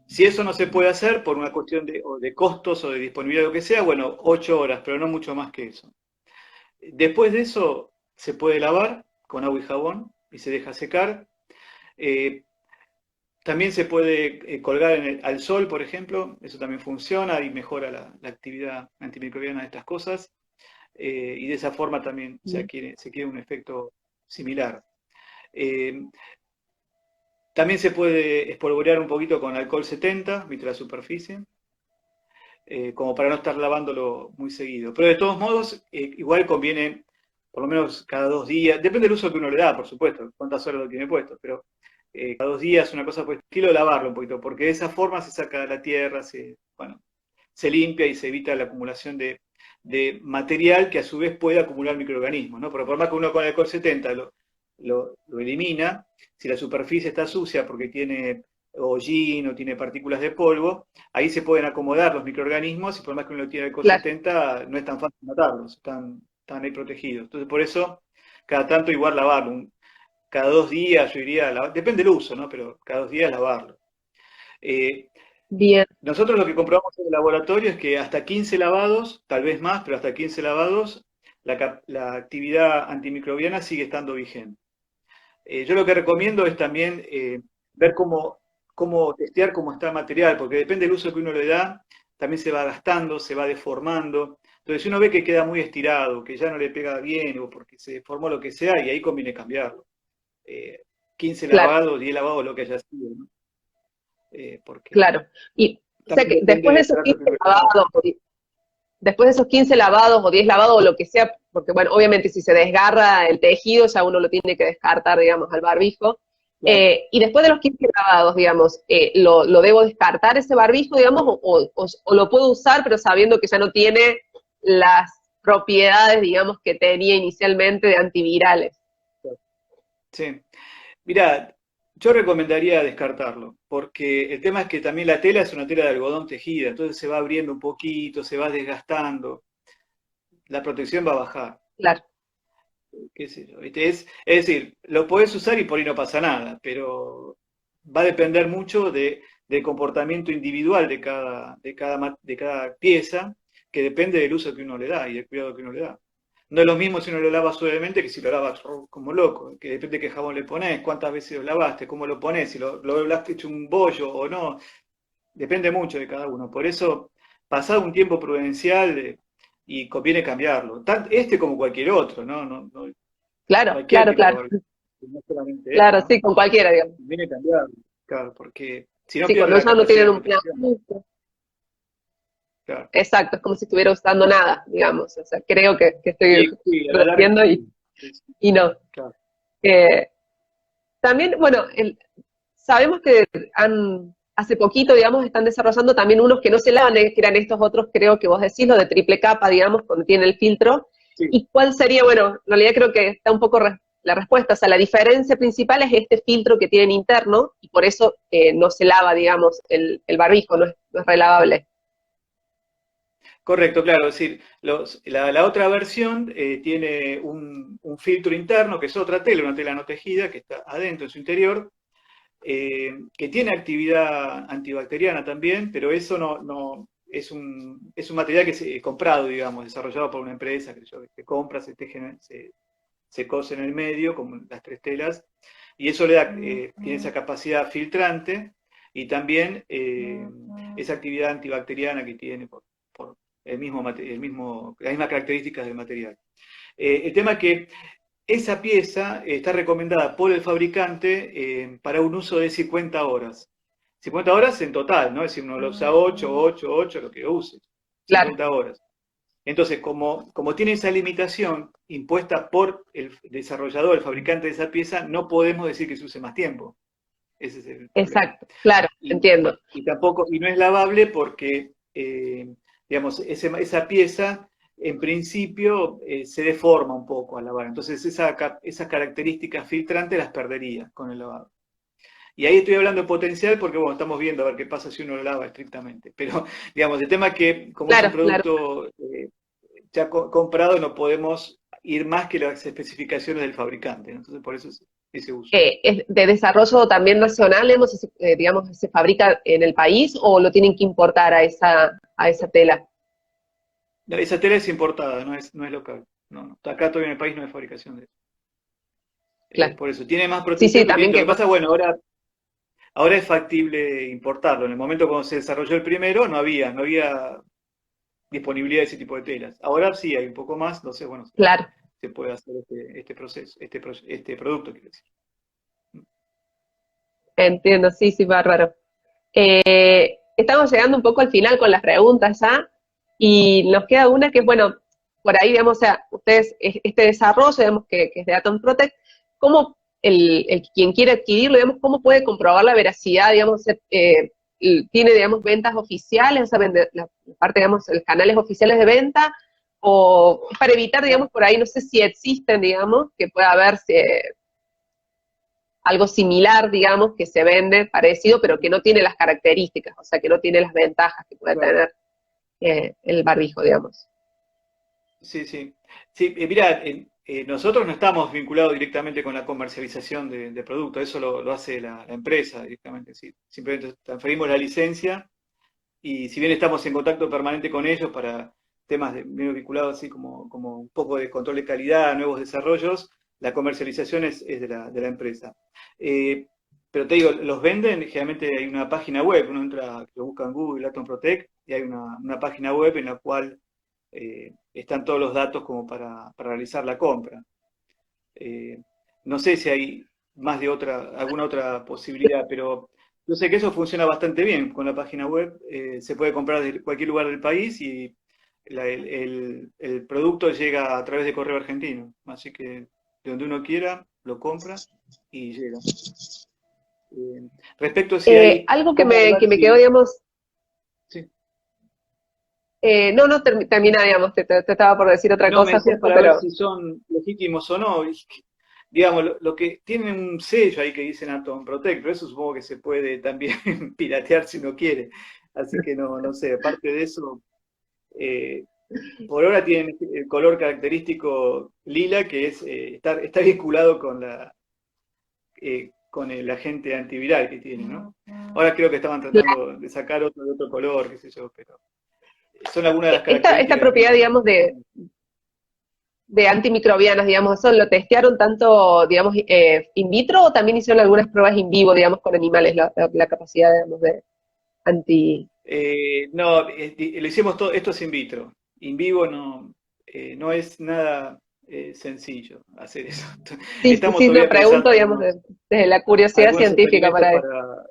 Si eso no se puede hacer por una cuestión de costos o de disponibilidad o lo que sea, bueno, 8 horas, pero no mucho más que eso. Después de eso, se puede lavar con agua y jabón y se deja secar. Eh, También se puede colgar al sol, por ejemplo, eso también funciona y mejora la actividad antimicrobiana de estas cosas, y de esa forma también se quiere un efecto similar. Eh, También se puede espolvorear un poquito con alcohol 70, vitre la superficie, como para no estar lavándolo muy seguido. Pero de todos modos, igual conviene por lo menos cada 2 días, depende del uso que uno le da, por supuesto, cuántas horas lo tiene puesto, pero cada 2 días, una cosa por el estilo, lavarlo un poquito, porque de esa forma se saca de la tierra, bueno, se limpia y se evita la acumulación de material que a su vez puede acumular microorganismos, ¿no? Porque por más que uno con el alcohol 70 lo elimina, si la superficie está sucia porque tiene hollín o tiene partículas de polvo, ahí se pueden acomodar los microorganismos y por más que uno tiene alcohol Claro, 70, no es tan fácil matarlos, están ahí protegidos. Entonces por eso, cada tanto igual lavarlo, cada 2 días yo diría, depende del uso, ¿no? Pero cada 2 días lavarlo. Eh, bien, Nosotros lo que comprobamos en el laboratorio es que hasta 15 lavados, tal vez más, pero hasta 15 lavados, la actividad antimicrobiana sigue estando vigente. Yo lo que recomiendo es también ver cómo testear cómo está el material, porque depende del uso que uno le da, también se va gastando, se va deformando. Entonces, si uno ve que queda muy estirado, que ya no le pega bien, o porque se deformó lo que sea, y ahí conviene cambiarlo. Eh, 15 claro, lavados, 10 lavados, lo que haya sido, ¿no? Porque claro. Y o sea también que depende del trato que uno le da. después de esos 15 lavados o 10 lavados o lo que sea, porque bueno, obviamente si se desgarra el tejido ya uno lo tiene que descartar, digamos, al barbijo. Claro. Y después de los 15 lavados, digamos, ¿lo debo descartar ese barbijo, digamos, o lo puedo usar pero sabiendo que ya no tiene las propiedades, digamos, que tenía inicialmente de antivirales? Sí. Mira, yo recomendaría descartarlo, porque el tema es que también la tela es una tela de algodón tejida, entonces se va abriendo un poquito, se va desgastando, la protección va a bajar, Claro, qué sé yo, ¿viste? Es decir, lo podés usar y por ahí no pasa nada, pero va a depender mucho del comportamiento individual de cada pieza, que depende del uso que uno le da y del cuidado que uno le da. No es lo mismo si uno lo lava suavemente que si lo lavas como loco, que depende de qué jabón le pones, cuántas veces lo lavaste, cómo lo pones, si lo lavaste hecho un bollo o no, depende mucho de cada uno. Por eso, pasado un tiempo prudencial, y conviene cambiarlo. Este como cualquier otro, ¿no? claro, Cualquier claro, tipo de claro, barbijo, no solamente este, claro, ¿no? sí, con cualquiera, digamos. Conviene cambiarlo, claro, porque si no Sí, pierde cuando la ya no capacidad tienen de un plan. protección. Claro. Exacto, es como si estuviera usando nada, digamos. O sea, creo que estoy Sí, sí, a la larga, repitiendo sí, sí, y no. claro. Eh, También, bueno, sabemos que hace poquito, digamos, están desarrollando también unos que no se lavan, que eran estos otros, creo que vos decís, los de triple capa, digamos, cuando tiene el filtro. Sí. ¿Y cuál sería? Bueno, en realidad creo que está un poco la respuesta. O sea, la diferencia principal es este filtro que tienen interno y por eso no se lava, digamos, el barbijo, no es relavable. Correcto, claro, es decir, la otra versión tiene un filtro interno, que es otra tela, una tela no tejida, que está adentro en su interior, que tiene actividad antibacteriana también, pero eso no es un material que se comprado, digamos, desarrollado por una empresa que compra, se cose en el medio, como las tres telas, y eso tiene esa capacidad filtrante y también esa actividad antibacteriana que tiene por las mismas características del material. El tema es que esa pieza está recomendada por el fabricante para un uso de 50 horas. 50 horas en total, ¿no? Es decir, uno lo usa 8, 8, 8, lo que use. Claro, 50 horas. Entonces, como tiene esa limitación impuesta por el desarrollador, el fabricante de esa pieza, no podemos decir que se use más tiempo. Ese es el problema. exacto, claro, Y, entiendo. y tampoco, y no es lavable porque, digamos, esa pieza, en principio, se deforma un poco al lavar. Entonces, esas características filtrantes las perdería con el lavado. Y ahí estoy hablando de potencial porque, bueno, estamos viendo a ver qué pasa si uno lo lava estrictamente. Pero, digamos, el tema es que, como es un Claro, claro. producto ya comprado, no podemos ir más que las especificaciones del fabricante, ¿no? Entonces, por eso es ese uso. ¿Es de desarrollo también nacional, digamos, se fabrica en el país o lo tienen que importar a esa tela? Esa tela es importada, no es local. No, no. Acá todavía en el país no hay fabricación de eso. Claro. Por eso, tiene más Sí, protección, sí, pero también lo que, que pasa, bueno, ahora es factible importarlo. En el momento cuando se desarrolló el primero, no había disponibilidad de ese tipo de telas. Ahora sí hay un poco más, entonces, bueno, claro, se puede hacer este proceso, este producto, quiero decir. entiendo, sí, sí, bárbaro. Estamos llegando un poco al final con las preguntas ya, y nos queda una que es, bueno, por ahí, digamos, o sea, ustedes, este desarrollo, digamos, que es de Atom Protect, ¿cómo quien quiere adquirirlo, digamos, cómo puede comprobar la veracidad, digamos, tiene, digamos, ventas oficiales, o sea, la parte, digamos, los canales oficiales de venta, o para evitar, digamos, por ahí, no sé si existen, digamos, que pueda haber algo similar, digamos, que se vende parecido, pero que no tiene las características, o sea, que no tiene las ventajas que puede Claro. tener el barbijo, digamos. Sí, sí. Sí, mira, nosotros no estamos vinculados directamente con la comercialización de productos, eso lo hace la empresa directamente. Sí. Simplemente transferimos la licencia y si bien estamos en contacto permanente con ellos para temas medio vinculados así como un poco de control de calidad, nuevos desarrollos, la comercialización es de la empresa. Eh, pero te digo, los venden, generalmente hay una página web, uno entra, lo busca en Google, Atom Protect, y hay una página web en la cual están todos los datos como para realizar la compra. Eh, no sé si hay más de alguna otra posibilidad, pero yo sé que eso funciona bastante bien con la página web. Se puede comprar desde cualquier lugar del país y el producto llega a través de correo argentino. Así que de donde uno quiera, lo compra y llega. Respecto a si hay, Algo que ¿cómo me, ver que me quedó, si... digamos, Sí. no, no, termina, digamos, te estaba por decir otra No, me cosa decías justo, para ver pero si son legítimos o no. Y, digamos, lo que tiene un sello ahí que dicen Atom Protect, pero eso supongo que se puede también piratear si uno quiere. Así que no sé, aparte de eso, eh, por ahora tienen el color característico lila, que está vinculado con el agente antiviral que tiene, ¿no? Ahora creo que estaban tratando de sacar otro de otro color, qué sé yo, pero son algunas de las esta características propiedad, que digamos, de antimicrobianas, digamos, ¿eso lo testearon tanto, digamos, in vitro o también hicieron algunas pruebas in vivo, digamos, con animales, la capacidad, digamos, de anti... No, lo hicimos todo, esto es in vitro. In vivo no es nada sencillo hacer eso. Sí, sí, Estamos sí, no, todavía pregunto, pensando digamos, desde la curiosidad algunos científica experimentos para eso. para...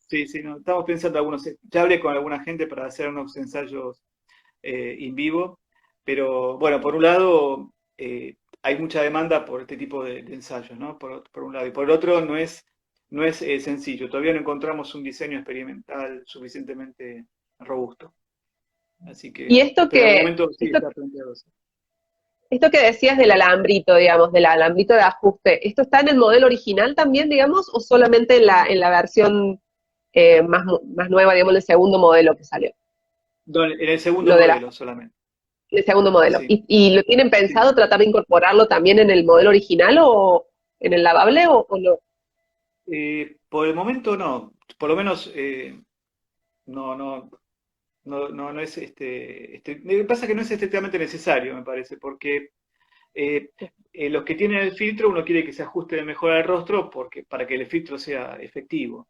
Sí, sí, no, estamos pensando algunos... Ya hablé con alguna gente para hacer unos ensayos in vivo, pero bueno, por un lado hay mucha demanda por este tipo de ensayos, ¿no? Por un lado. Y por el otro no es sencillo. Todavía no encontramos un diseño experimental suficientemente robusto. Así Y que, pero en algún momento sí está planteado eso. esto que decías del alambrito, digamos, del alambrito de ajuste, ¿esto está en el modelo original también, digamos, o solamente en la versión más nueva, digamos, del segundo modelo que salió? No, en el segundo Lo de la, modelo solamente. el segundo modelo. Sí, ¿Y lo tienen sí. pensado tratar de incorporarlo también en el modelo original o en el lavable o no? Por el momento no. Por lo menos no, no es me pasa que no es estrictamente necesario, me parece, porque eh, los que tienen el filtro uno quiere que se ajuste mejor al rostro para que el filtro sea efectivo.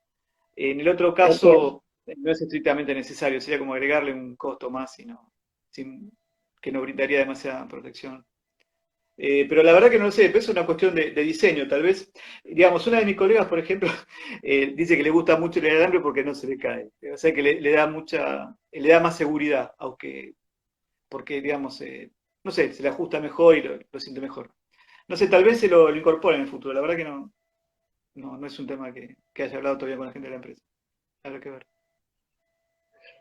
En el otro Entiendo. caso no es estrictamente necesario, sería como agregarle un costo más, que no brindaría demasiada protección. Pero la verdad que no lo sé, es una cuestión de diseño, tal vez. Digamos, una de mis colegas, por ejemplo, dice que le gusta mucho el alambre porque no se le cae. O sea que le da le da más seguridad, aunque, porque, digamos, no sé, se le ajusta mejor y lo siente mejor. No sé, tal vez se lo incorpora en el futuro. La verdad que no es un tema que haya hablado todavía con la gente de la empresa. Habrá que ver.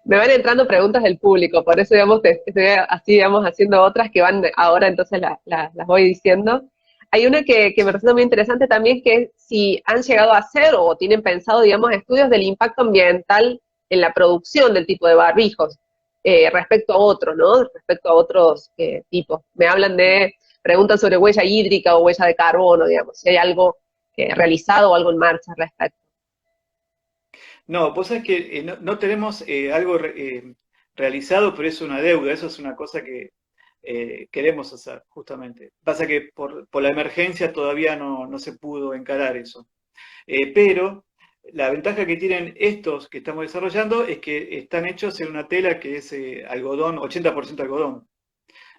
Me van entrando preguntas del público, por eso, digamos, estoy así, digamos, haciendo otras que van ahora, entonces las voy diciendo. Hay una que me resulta muy interesante también, que es si han llegado a hacer o tienen pensado, digamos, estudios del impacto ambiental en la producción del tipo de barbijos, respecto a otros, ¿no? Respecto a otros tipos. Me hablan preguntan sobre huella hídrica o huella de carbono, digamos, si hay algo realizado o algo en marcha al respecto. No, vos sabés que no tenemos algo realizado, pero es una deuda, eso es una cosa que queremos hacer, justamente. Pasa que por la emergencia todavía no se pudo encarar eso. Pero la ventaja que tienen estos que estamos desarrollando es que están hechos en una tela que es algodón, 80% algodón.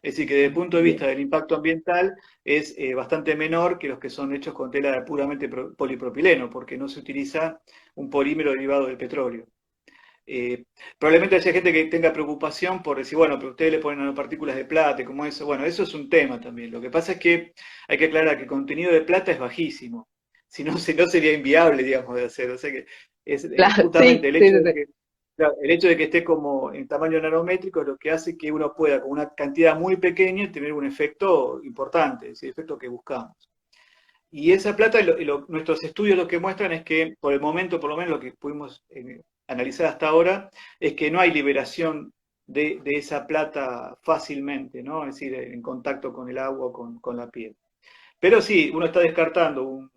Es decir, que desde el punto de Bien. vista del impacto ambiental es bastante menor que los que son hechos con tela puramente polipropileno, porque no se utiliza un polímero derivado del petróleo. Eh, Probablemente haya gente que tenga preocupación por decir, bueno, pero ustedes le ponen nanopartículas de plata, como eso. Bueno, eso es un tema también. Lo que pasa es que hay que aclarar que el contenido de plata es bajísimo. Si no sería inviable, digamos, de hacer. O sea que es Claro, justamente sí, el sí, hecho sí, de sí. que claro, el hecho de que esté como en tamaño nanométrico es lo que hace que uno pueda, con una cantidad muy pequeña, tener un efecto importante, es el efecto que buscamos. Y esa plata, nuestros estudios lo que muestran es que, por el momento, por lo menos lo que pudimos analizar hasta ahora, es que no hay liberación de esa plata fácilmente, ¿no? Es decir, en contacto con el agua o con la piel. Pero sí, uno está descartando un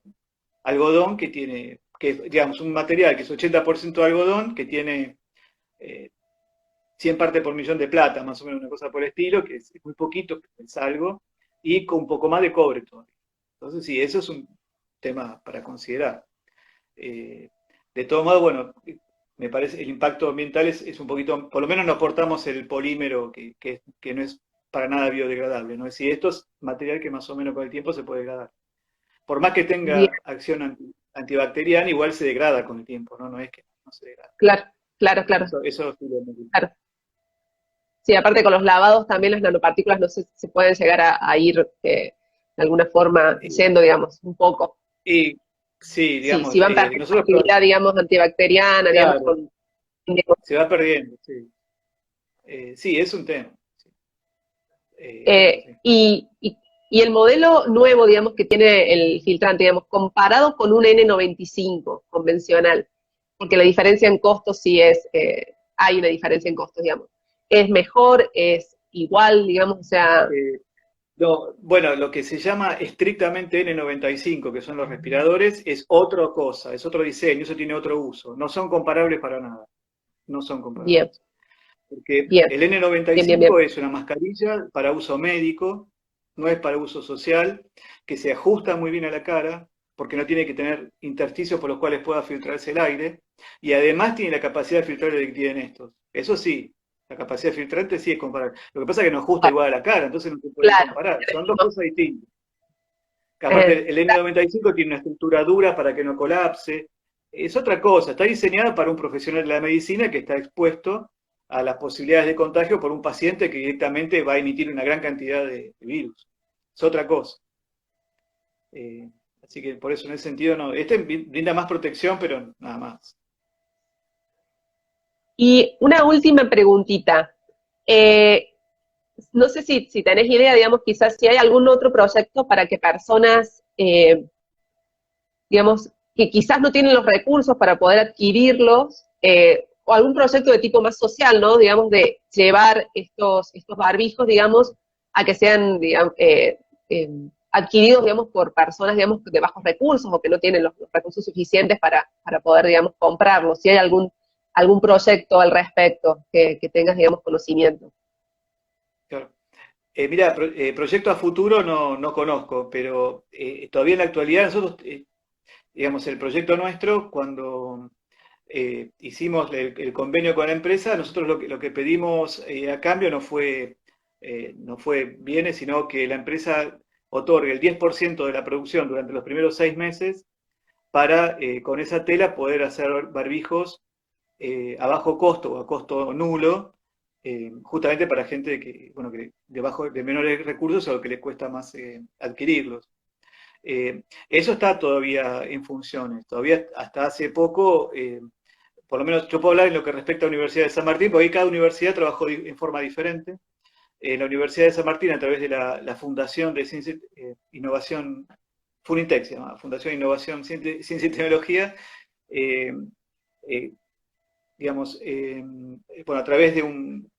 algodón que tiene, digamos, un material que es 80% algodón, que tiene 100 partes por millón de plata, más o menos una cosa por el estilo, que es muy poquito, es algo, y con un poco más de cobre todavía. Entonces, sí, eso es un tema para considerar. Eh, de todo modo, bueno, me parece el impacto ambiental es un poquito, por lo menos no aportamos el polímero que no es para nada biodegradable, ¿no? Es decir, esto es material que más o menos con el tiempo se puede degradar. Por más que Bien, tenga acción antibacteriana, igual se degrada con el tiempo, ¿no? No es que no se degrada. claro, claro, claro, Eso sí lo hemos visto. claro. Sí, aparte con los lavados también las nanopartículas no sé, se pueden llegar a ir de alguna forma Eh, yendo, digamos, un poco. Y sí, Sí, digamos, si van perdiendo nosotros, actividad, digamos, antibacteriana, digamos, claro, se va perdiendo, sí. Sí, es un tema. Sí. eh, Sí. y, y, y el modelo nuevo, digamos, que tiene el filtrante, digamos, comparado con un N95 convencional, porque la diferencia en costos sí hay una diferencia en costos, digamos. ¿Es mejor? ¿Es igual, digamos? O sea, Eh, no, bueno, lo que se llama estrictamente N95, que son los respiradores, es otra cosa, es otro diseño, eso tiene otro uso. No son comparables para nada, no son bien, comparables. Porque bien, el bien, bien, bien. N95 es una mascarilla para uso médico, no es para uso social, que se ajusta muy bien a la cara, porque no tiene que tener intersticios por los cuales pueda filtrarse el aire, y además tiene la capacidad de filtrar el que tienen estos. Eso sí, la capacidad filtrante sí es comparable. Lo que pasa es que no ajusta igual a la cara, entonces no se pueden Claro, comparar. Son dos cosas distintas. Que eh, aparte, el N95 tiene una estructura dura para que no colapse. Es otra cosa, está diseñada para un profesional de la medicina que está expuesto a las posibilidades de contagio por un paciente que directamente va a emitir una gran cantidad de virus. Es otra cosa. Eh, Así que por eso en ese sentido no. Este brinda más protección, pero nada más. y una última preguntita. Eh, no sé si tenés idea, digamos, quizás si hay algún otro proyecto para que personas, digamos, que quizás no tienen los recursos para poder adquirirlos, o algún proyecto de tipo más social, ¿no? Digamos, de llevar estos barbijos, digamos, a que sean, digamos, adquiridos, digamos, por personas, digamos, de bajos recursos o que no tienen los recursos suficientes para poder, digamos, comprarlos. Si hay algún proyecto al respecto que tengas, digamos, conocimiento. Claro. Mira, proyecto a futuro no conozco, pero todavía en la actualidad nosotros, digamos, el proyecto nuestro, cuando hicimos el convenio con la empresa, nosotros lo que pedimos a cambio no fue bienes, sino que la empresa otorgue el 10% de la producción durante los primeros 6 meses para, con esa tela, poder hacer barbijos a bajo costo o a costo nulo, justamente para gente que, bueno, que de menores recursos o que les cuesta más adquirirlos. Eso está todavía en funciones. Todavía hasta hace poco, por lo menos yo puedo hablar en lo que respecta a la Universidad de San Martín, porque ahí cada universidad trabajó en forma diferente. En la Universidad de San Martín, a través de la Fundación de Ciencia Innovación, Funintec se llama, Fundación de Innovación, Ciencia y Tecnología, digamos, bueno, a través de un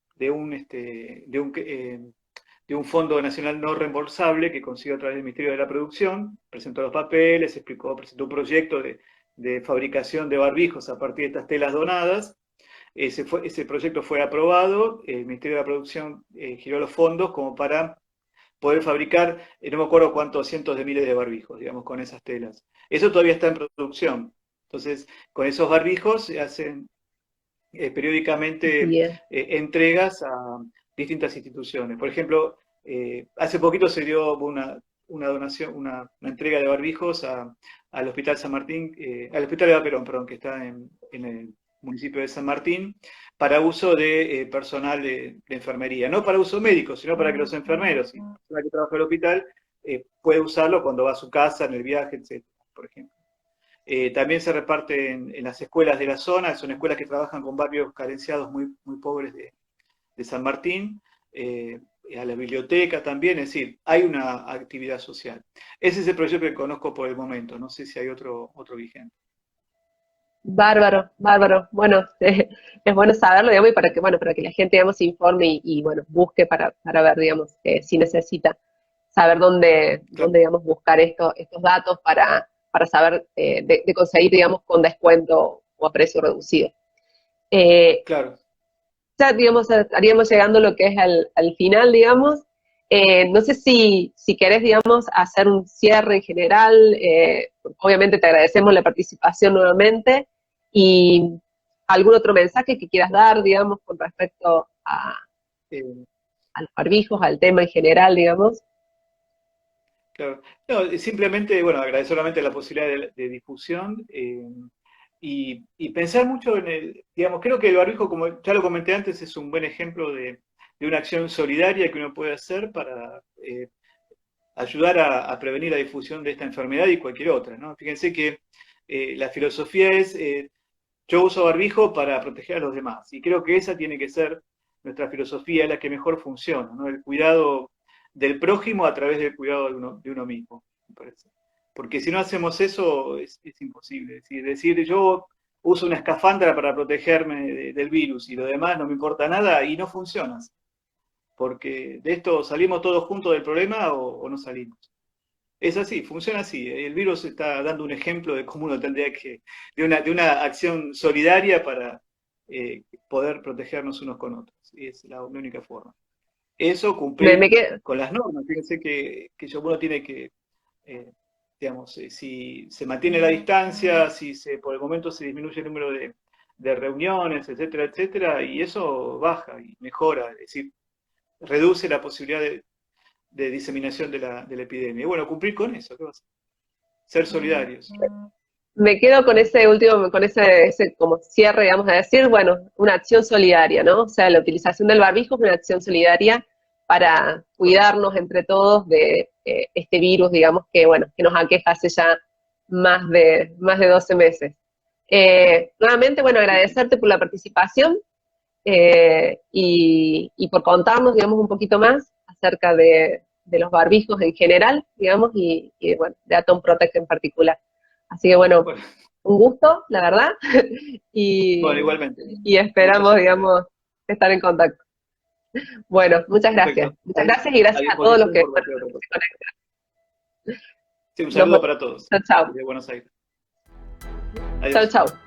fondo nacional no reembolsable que consiguió a través del Ministerio de la Producción, presentó los papeles, presentó un proyecto de fabricación de barbijos a partir de estas telas donadas. Ese proyecto fue aprobado, el Ministerio de la Producción giró los fondos como para poder fabricar, no me acuerdo cuántos cientos de miles de barbijos, digamos, con esas telas. Eso todavía está en producción. Entonces, con esos barbijos se hacen periódicamente entregas a distintas instituciones. Por ejemplo, hace poquito se dio una donación, una entrega de barbijos al Hospital San Martín, al Hospital de Perón, perdón, que está en el municipio de San Martín, para uso de personal de enfermería. No para uso médico, sino para que los enfermeros y la persona que trabaja en el hospital puede usarlo cuando va a su casa, en el viaje, etc., por ejemplo. También se reparte en las escuelas de la zona, son escuelas que trabajan con barrios carenciados muy, muy pobres de San Martín, a la biblioteca también, es decir, hay una actividad social. Ese es el proyecto que conozco por el momento, no sé si hay otro vigente. Bárbaro, bárbaro. Bueno, es bueno saberlo, digamos, y para que la gente, digamos, se informe y bueno, busque para ver, digamos, si necesita saber dónde, digamos, buscar estos datos para saber de conseguir, digamos, con descuento o a precio reducido. Claro. Ya, digamos, estaríamos llegando a lo que es al final, digamos. No sé si querés, digamos, hacer un cierre en general. Obviamente te agradecemos la participación nuevamente. Y algún otro mensaje que quieras dar, digamos, con respecto a los barbijos, al tema en general, digamos. Claro. No, simplemente, bueno, agradecer solamente la posibilidad de difusión y pensar mucho en digamos, creo que el barbijo, como ya lo comenté antes, es un buen ejemplo de una acción solidaria que uno puede hacer para ayudar a prevenir la difusión de esta enfermedad y cualquier otra, ¿no? Fíjense que la filosofía es, yo uso barbijo para proteger a los demás, y creo que esa tiene que ser nuestra filosofía, la que mejor funciona, ¿no? El cuidado del prójimo a través del cuidado de uno mismo, me parece. Porque si no hacemos eso, es imposible. Es decir, yo uso una escafandra para protegerme del virus y lo demás no me importa nada, y no funciona. Porque de esto salimos todos juntos del problema o no salimos. Es así, funciona así. El virus está dando un ejemplo de cómo uno tendría de una acción solidaria para poder protegernos unos con otros. Y es la única forma. Eso cumplir con las normas. Fíjense que uno tiene que, digamos, si se mantiene la distancia, si por el momento se disminuye el número de reuniones, etcétera, etcétera, y eso baja y mejora, es decir, reduce la posibilidad de diseminación de la epidemia. Y bueno, cumplir con eso, ¿qué va a hacer? Ser solidarios. Me quedo con ese último, con ese como cierre, digamos, de decir, bueno, una acción solidaria, ¿no? O sea, la utilización del barbijo es una acción solidaria para cuidarnos entre todos de este virus, digamos, que, bueno, que nos aqueja hace ya más de 12 meses. Nuevamente, bueno, agradecerte por la participación y por contarnos, digamos, un poquito más acerca de los barbijos en general, digamos, y bueno, de Atom Protect en particular. Así que bueno, un gusto, la verdad, bueno, igualmente. Y esperamos, digamos, estar en contacto. Bueno, muchas gracias. Perfecto. Muchas gracias y gracias a todos los que se conectan. Sí, un saludo para todos. Chao, chao. Desde Buenos Aires. Chao, chao.